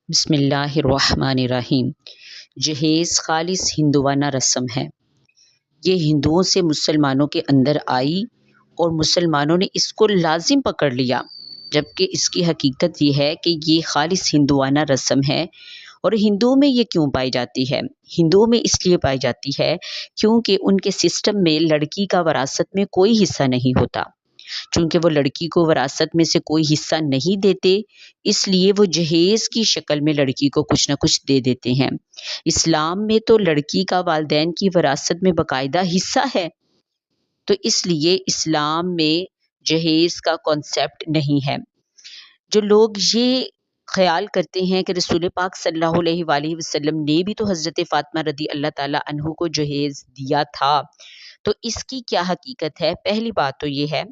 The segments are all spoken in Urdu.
بسم اللہ الرحمن الرحیم۔ جہیز خالص ہندوانہ رسم ہے۔ یہ ہندوؤں سے مسلمانوں کے اندر آئی اور مسلمانوں نے اس کو لازم پکڑ لیا، جبکہ اس کی حقیقت یہ ہے کہ یہ خالص ہندوانہ رسم ہے۔ اور ہندوؤں میں یہ کیوں پائی جاتی ہے؟ ہندوؤں میں اس لیے پائی جاتی ہے کیونکہ ان کے سسٹم میں لڑکی کا وراثت میں کوئی حصہ نہیں ہوتا۔ چونکہ وہ لڑکی کو وراثت میں سے کوئی حصہ نہیں دیتے، اس لیے وہ جہیز کی شکل میں لڑکی کو کچھ نہ کچھ دے دیتے ہیں۔ اسلام میں تو لڑکی کا والدین کی وراثت میں باقاعدہ حصہ ہے، تو اس لیے اسلام میں جہیز کا کانسیپٹ نہیں ہے۔ جو لوگ یہ خیال کرتے ہیں کہ رسول پاک صلی اللہ علیہ وآلہ وسلم نے بھی تو حضرت فاطمہ رضی اللہ تعالی عنہ کو جہیز دیا تھا، تو اس کی کیا حقیقت ہے؟ پہلی بات تو یہ ہے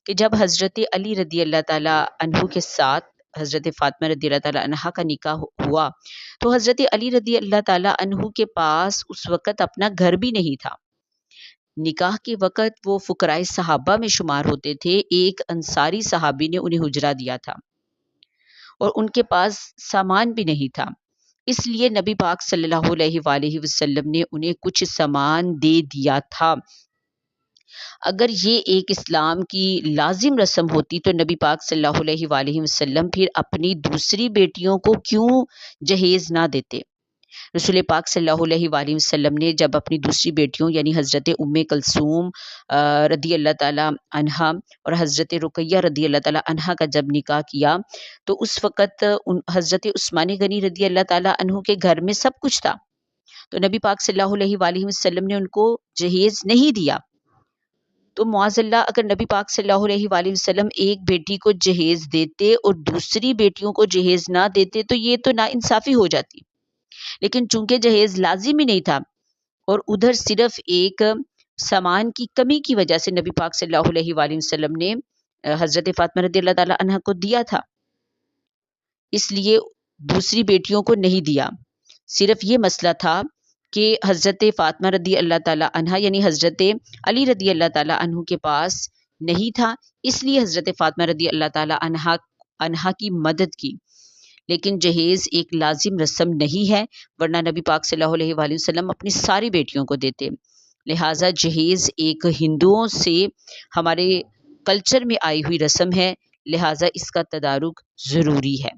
کہ جب حضرت علی رضی اللہ تعالی عنہ کے ساتھ حضرت فاطمہ رضی اللہ تعالی عنہ کا نکاح ہوا، تو حضرت علی رضی اللہ تعالی عنہ کے پاس اس وقت اپنا گھر بھی نہیں تھا۔ نکاح کے وقت وہ فقراء صحابہ میں شمار ہوتے تھے۔ ایک انصاری صحابی نے انہیں حجرہ دیا تھا اور ان کے پاس سامان بھی نہیں تھا، اس لیے نبی پاک صلی اللہ علیہ وآلہ وسلم نے انہیں کچھ سامان دے دیا تھا۔ اگر یہ ایک اسلام کی لازم رسم ہوتی تو نبی پاک صلی اللہ علیہ وآلہ وسلم پھر اپنی دوسری بیٹیوں کو کیوں جہیز نہ دیتے؟ رسول پاک صلی اللہ علیہ وآلہ وسلم نے جب اپنی دوسری بیٹیوں یعنی حضرت ام کلثوم رضی اللہ تعالی عنہا اور حضرت رقیہ رضی اللہ تعالی عنہا کا جب نکاح کیا، تو اس وقت حضرت عثمان غنی رضی اللہ تعالی عنہ کے گھر میں سب کچھ تھا، تو نبی پاک صلی اللہ علیہ وآلہ وسلم نے ان کو جہیز نہیں دیا۔ تو معاذ اللہ اگر نبی پاک صلی اللہ علیہ وآلہ وسلم ایک بیٹی کو جہیز دیتے اور دوسری بیٹیوں کو جہیز نہ دیتے تو یہ تو ناانصافی ہو جاتی، لیکن چونکہ جہیز لازم ہی نہیں تھا اور ادھر صرف ایک سامان کی کمی کی وجہ سے نبی پاک صلی اللہ علیہ وآلہ وسلم نے حضرت فاطمہ رضی اللہ تعالی عنہ کو دیا تھا، اس لیے دوسری بیٹیوں کو نہیں دیا۔ صرف یہ مسئلہ تھا کہ حضرت فاطمہ رضی اللہ تعالی عنہ یعنی حضرت علی رضی اللہ تعالی عنہ کے پاس نہیں تھا، اس لیے حضرت فاطمہ رضی اللہ تعالی عنہ کی مدد کی، لیکن جہیز ایک لازم رسم نہیں ہے، ورنہ نبی پاک صلی اللہ علیہ وآلہ وسلم اپنی ساری بیٹیوں کو دیتے۔ لہٰذا جہیز ایک ہندوؤں سے ہمارے کلچر میں آئی ہوئی رسم ہے، لہٰذا اس کا تدارک ضروری ہے۔